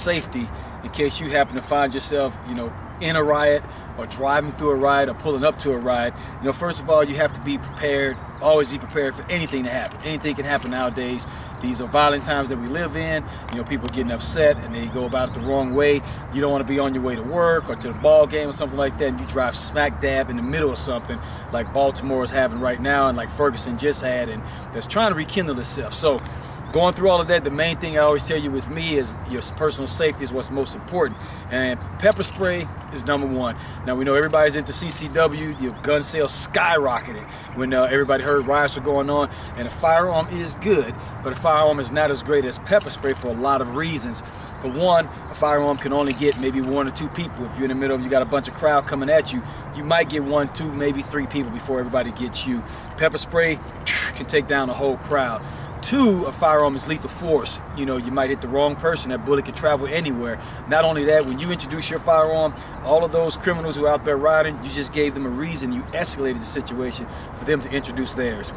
safety in case you happen to find yourself, you know, in a riot or driving through a riot or pulling up to a riot. You know, first of all, you have to be prepared. Always be prepared for anything to happen. Anything can happen nowadays. These are violent times that we live in. You know, people getting upset and they go about it the wrong way. You don't want to be on your way to work or to the ball game or something like that, and you drive smack dab in the middle of something like Baltimore is having right now and like Ferguson just had, and that's trying to rekindle itself. So going through all of that, the main thing I always tell you with me is your personal safety is what's most important. And pepper spray is number one. Now, we know everybody's into CCW. The gun sales skyrocketed when everybody heard riots were going on. And a firearm is good, but a firearm is not as great as pepper spray for a lot of reasons. For one, a firearm can only get maybe 1 or 2 people. If you're in the middle, you got a bunch of crowd coming at you, you might get 1, 2, maybe 3 people before everybody gets you. Pepper spray can take down a whole crowd. 2, a firearm is lethal force. You know, you might hit the wrong person, that bullet can travel anywhere. Not only that, when you introduce your firearm, all of those criminals who are out there riding, you just gave them a reason, you escalated the situation for them to introduce theirs.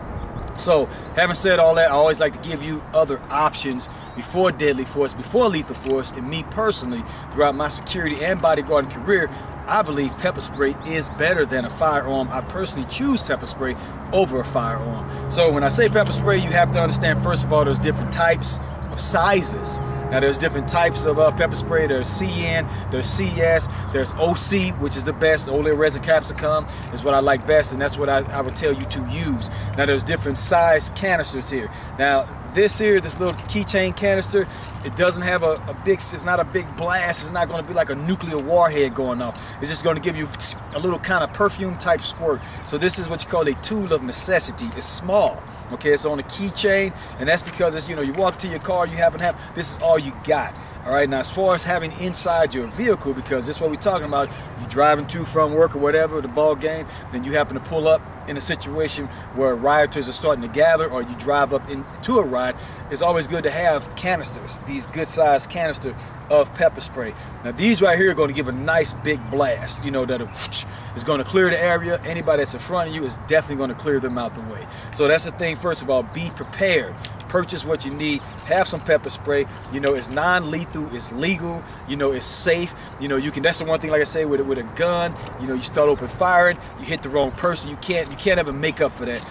So, having said all that, I always like to give you other options before deadly force, before lethal force. And me personally, throughout my security and bodyguarding career, I believe pepper spray is better than a firearm. I personally choose pepper spray over a firearm. So when I say pepper spray, you have to understand, first of all, there's different types of sizes. Now, there's different types of pepper spray. There's CN, there's CS, there's OC, which is the best. Oleoresin resin capsicum is what I like best, and that's what I would tell you to use. Now, there's different size canisters here. Now, this little keychain canister, it doesn't have a big, it's not a big blast. It's not going to be like a nuclear warhead going off. It's just going to give you a little kind of perfume type squirt. So this is what you call a tool of necessity. It's small. Okay, it's on a keychain, and that's because it's, you know, you walk to your car, you happen to have, this is all you got. All right, now as far as having inside your vehicle, because this is what we're talking about, you're driving to from work or whatever, the ball game, then you happen to pull up in a situation where rioters are starting to gather, or you drive up into a riot, it's always good to have canisters, these good sized canisters of pepper spray. Now these right here are going to give a nice big blast, you know, that is going to clear the area. Anybody that's in front of you is definitely going to clear them out the way. So that's the thing, first of all, be prepared. Purchase what you need, have some pepper spray. You know, it's non-lethal, it's legal, you know, it's safe. You know, you can, that's the one thing, like I say, with a gun, you know, you start open firing, you hit the wrong person, you can't ever make up for that.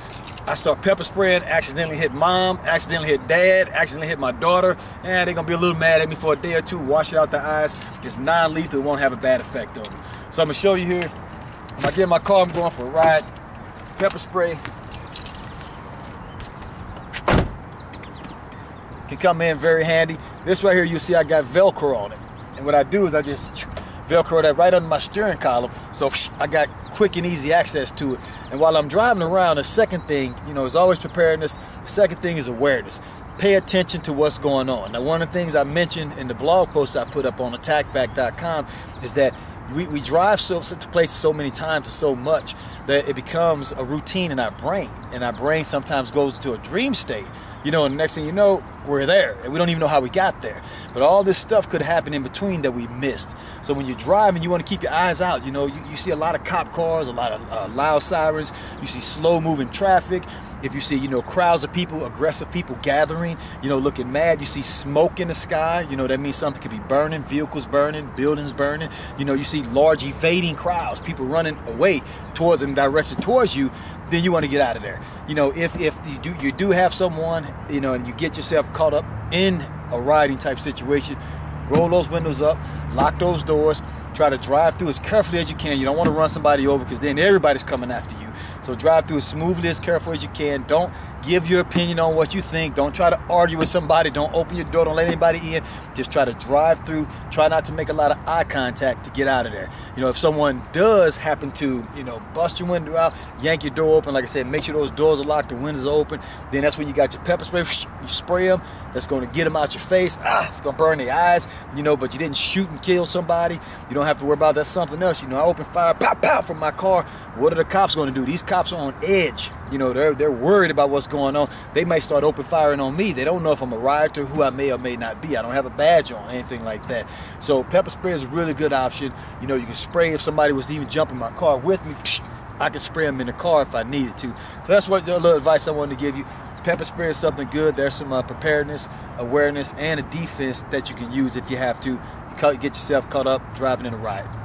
I start pepper spraying, accidentally hit mom, accidentally hit dad, accidentally hit my daughter, and they're gonna be a little mad at me for a day or two. Wash it out their eyes. It's non-lethal, it won't have a bad effect on them. So I'm gonna show you here. When I get in my car, I'm going for a ride. Pepper spray can come in very handy. This right here, you see I got Velcro on it. And what I do is I just Velcro that right under my steering column, so I got quick and easy access to it. And while I'm driving around, the second thing, you know, is always preparedness. The second thing is awareness. Pay attention to what's going on. Now, one of the things I mentioned in the blog post I put up on attackback.com is that we drive to places so many times and so much that it becomes a routine in our brain. And our brain sometimes goes into a dream state. You know, and the next thing you know, we're there, and we don't even know how we got there. But all this stuff could happen in between that we missed. So when you're driving, you want to keep your eyes out. You know, you see a lot of cop cars, a lot of loud sirens. You see slow-moving traffic. If you see, you know, crowds of people, aggressive people gathering, you know, looking mad. You see smoke in the sky. You know, that means something could be burning, vehicles burning, buildings burning. You know, you see large evading crowds, people running away towards and direction towards you. Then you want to get out of there. You know, if you do have someone, you know, and you get yourself caught up in a rioting type situation, roll those windows up, lock those doors, try to drive through as carefully as you can. You don't want to run somebody over, because then everybody's coming after you. So drive through as smoothly, as careful as you can. Don't give your opinion on what you think. Don't try to argue with somebody. Don't open your door. Don't let anybody in. Just try to drive through. Try not to make a lot of eye contact to get out of there. You know, if someone does happen to, you know, bust your window out, yank your door open, like I said, make sure those doors are locked, the windows are open. Then that's when you got your pepper spray. You spray them. That's going to get them out your face. It's going to burn their eyes. You know, but you didn't shoot and kill somebody. You don't have to worry about that. That's something else. You know, I open fire, pow, pow, from my car. What are the cops going to do? These cops are on edge. You know, they're worried about what's going on. They might start open firing on me. They don't know if I'm a rioter, who I may or may not be. I don't have a badge on, anything like that. So pepper spray is a really good option. You know, you can spray if somebody was to even jump in my car with me. I can spray them in the car if I needed to. So that's what the little advice I wanted to give you. pepper spray is something good. There's some preparedness, awareness, and a defense that you can use if you have to. You get yourself caught up driving in a riot.